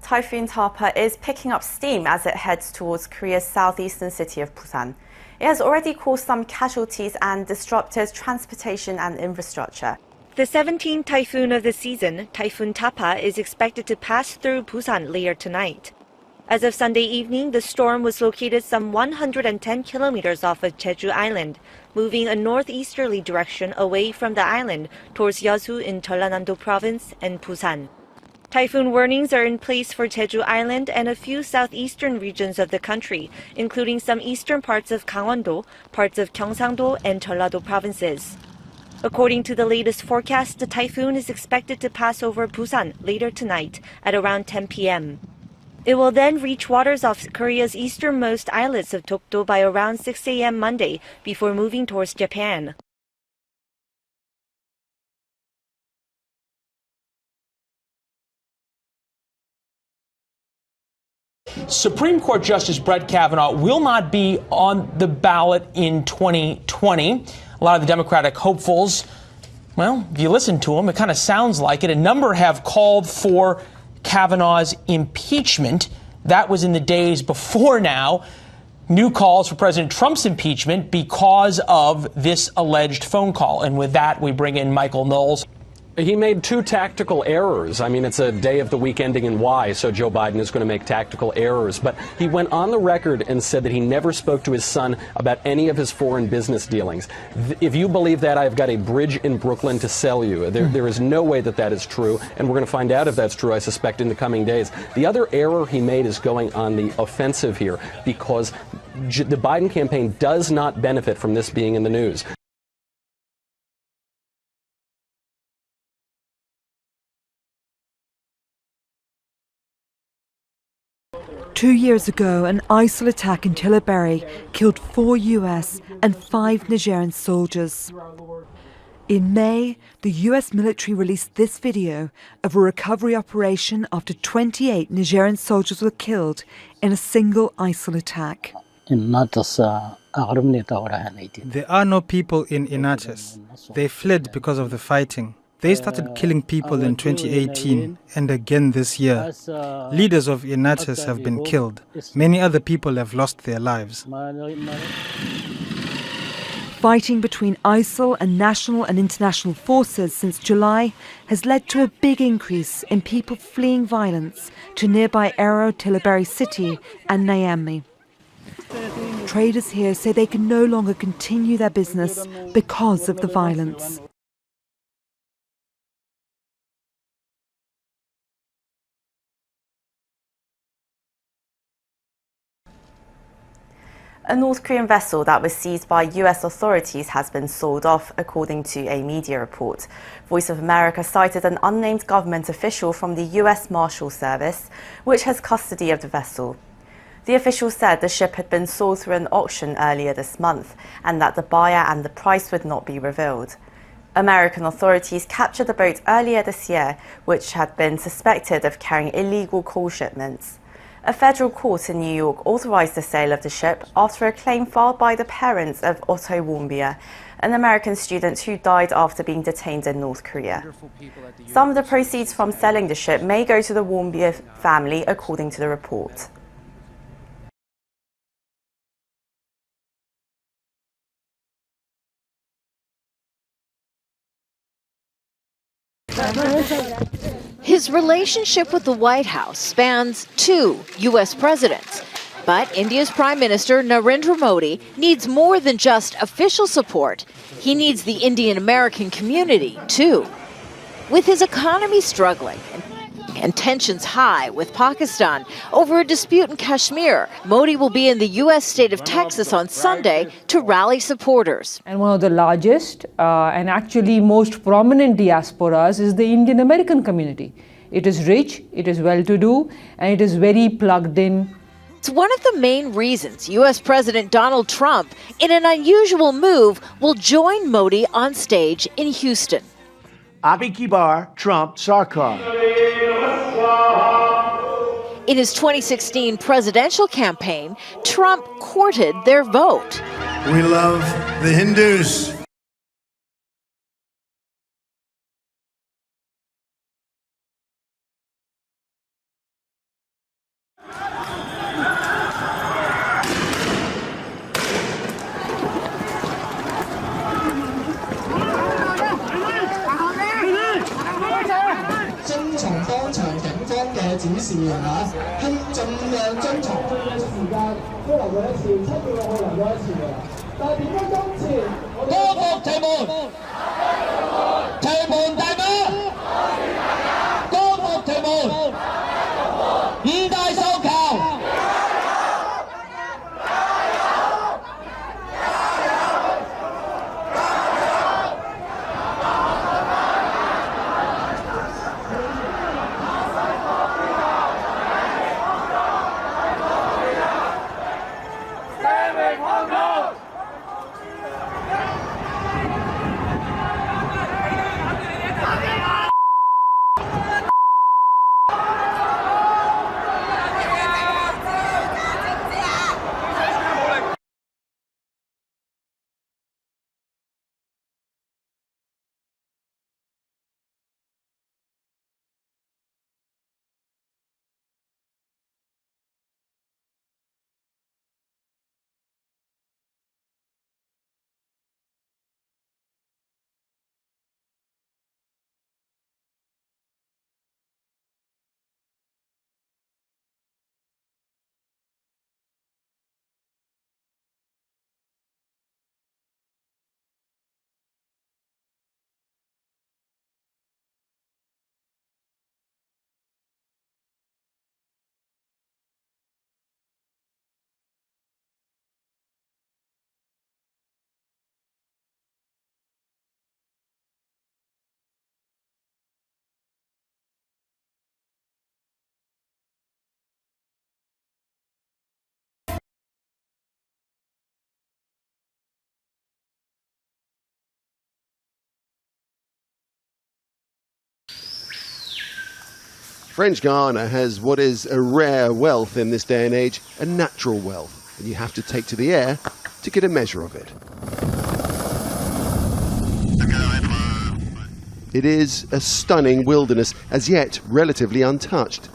Typhoon Tapah is picking up steam as it heads towards Korea's southeastern city of Busan. It has already caused some casualties and disrupted transportation and infrastructure. The 17th typhoon of the season, Typhoon Tapah, is expected to pass through Busan later tonight. As of Sunday evening, the storm was located some 110 kilometers off of Jeju Island, moving a northeasterly direction away from the island towards Yeosu in Jeollanam-do Province and Busan. Typhoon warnings are in place for Jeju Island and a few southeastern regions of the country, including some eastern parts of Gangwon-do, parts of Gyeongsang-do and Jeollado provinces. According to the latest forecast, the typhoon is expected to pass over Busan later tonight at around 10 p.m. It will then reach waters off Korea's easternmost islets of Dokdo by around 6 a.m. Monday before moving towards Japan. Supreme Court Justice Brett Kavanaugh will not be on the ballot in 2020. A lot of the Democratic hopefuls, well, if you listen to them, it kind of sounds like it. A number have called for Kavanaugh's impeachment. That was in the days before now. New calls for President Trump's impeachment because of this alleged phone call. And with that, we bring in Michael Knowles. He made two tactical errors. I mean, it's a day of the week ending in Y, so Joe Biden is going to make tactical errors. But he went on the record and said that he never spoke to his son about any of his foreign business dealings. If you believe that, I've got a bridge in Brooklyn to sell you. There is no way that that is true, and we're going to find out if that's true, I suspect, in the coming days. The other error he made is going on the offensive here, because the Biden campaign does not benefit from this being in the news. Two years ago, an ISIL attack in Tillaberi killed 4 US and 5 Nigerian soldiers. In May, the US military released this video of a recovery operation after 28 Nigerian soldiers were killed in a single ISIL attack. There are no people in Inates. They fled because of the fighting. They started killing people in 2018 and again this year. Leaders of Inates have been killed. Many other people have lost their lives. Fighting between ISIL and national and international forces since July has led to a big increase in people fleeing violence to nearby Ero Tillaberi city and Niamey. Traders here say they can no longer continue their business because of the violence. A North Korean vessel that was seized by US authorities has been sold off, according to a media report. Voice of America cited an unnamed government official from the US Marshal Service, which has custody of the vessel. The official said the ship had been sold through an auction earlier this month and that the buyer and the price would not be revealed. American authorities captured the boat earlier this year, which had been suspected of carrying illegal coal shipments. A federal court in New York authorized the sale of the ship after a claim filed by the parents of Otto Warmbier, an American student who died after being detained in North Korea. Some of the proceeds from selling the ship may go to the Warmbier family, according to the report. His relationship with the White House spans 2 U.S. presidents. But India's Prime Minister Narendra Modi needs more than just official support. He needs the Indian American community, too. With his economy struggling and tensions high with Pakistan over a dispute in Kashmir, Modi will be in the U.S. state of Texas on Sunday to rally supporters. And one of the largest and actually most prominent diasporas is the Indian American community. It is rich, it is well-to-do, and it is very plugged in. It's one of the main reasons U.S. President Donald Trump, in an unusual move, will join Modi on stage in Houston. Abhi ki baar, Trump Sarkar. In his 2016 presidential campaign, Trump courted their vote. We love the Hindus. French Guiana has what is a rare wealth in this day and age, a natural wealth, and you have to take to the air to get a measure of it. It is a stunning wilderness, as yet relatively untouched.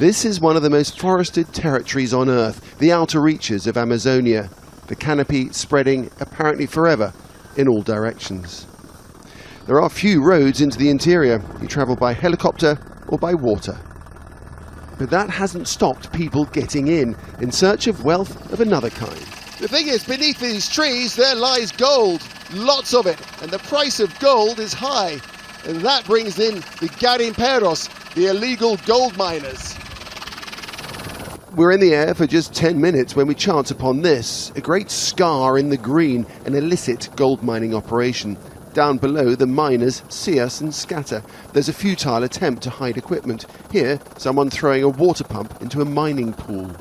This is one of the most forested territories on Earth, the outer reaches of Amazonia, the canopy spreading apparently forever in all directions. There are few roads into the interior. You travel by helicopter or by water. But that hasn't stopped people getting in search of wealth of another kind. The thing is, beneath these trees there lies gold, lots of it, and the price of gold is high. And that brings in the garimperos, the illegal gold miners. We're in the air for just 10 minutes when we chance upon this, a great scar in the green, an illicit gold mining operation. Down below, the miners see us and scatter. There's a futile attempt to hide equipment. Here, someone throwing a water pump into a mining pool.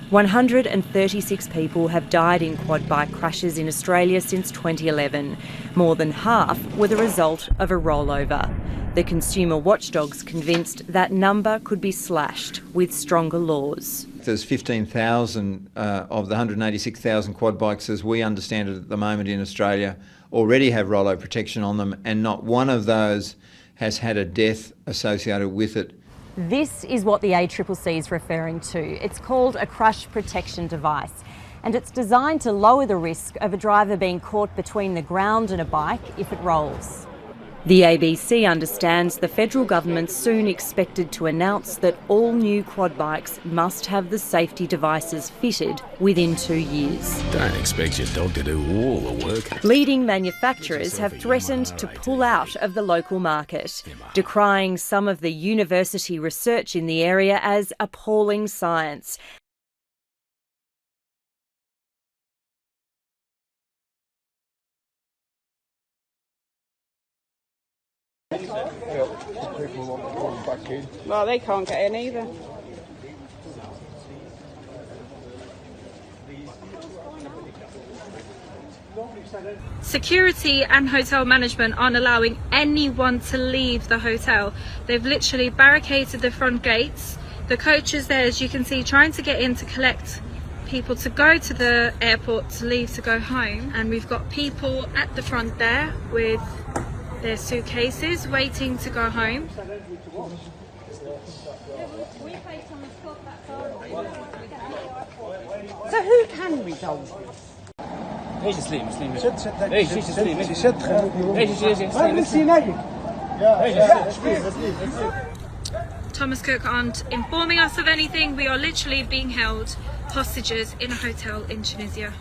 "136 people have died in quad bike crashes in Australia since 2011. More than half were the result of a rollover. The consumer watchdog's convinced that number could be slashed with stronger laws. There's 15,000 of the 186,000 quad bikes, as we understand it at the moment in Australia, already have rollover protection on them, and not one of those has had a death associated with it. This is what the ACCC is referring to. It's called a crash protection device, and it's designed to lower the risk of a driver being caught between the ground and a bike if it rolls. The ABC understands the federal government's soon expected to announce that all new quad bikes must have the safety devices fitted within 2 years. Don't expect your dog to do all the work. Leading manufacturers have threatened to pull out of the local market, decrying some of the university research in the area as appalling science. Well, they can't get in either. Security and hotel management aren't allowing anyone to leave the hotel. They've literally barricaded the front gates. The coach is there, as you can see, trying to get in to collect people to go to the airport, to leave to go home. And we've got people at the front there with their suitcases waiting to go home. So who can resolve this? Thomas Cook aren't informing us of anything. We are literally being held hostages in a hotel in Tunisia.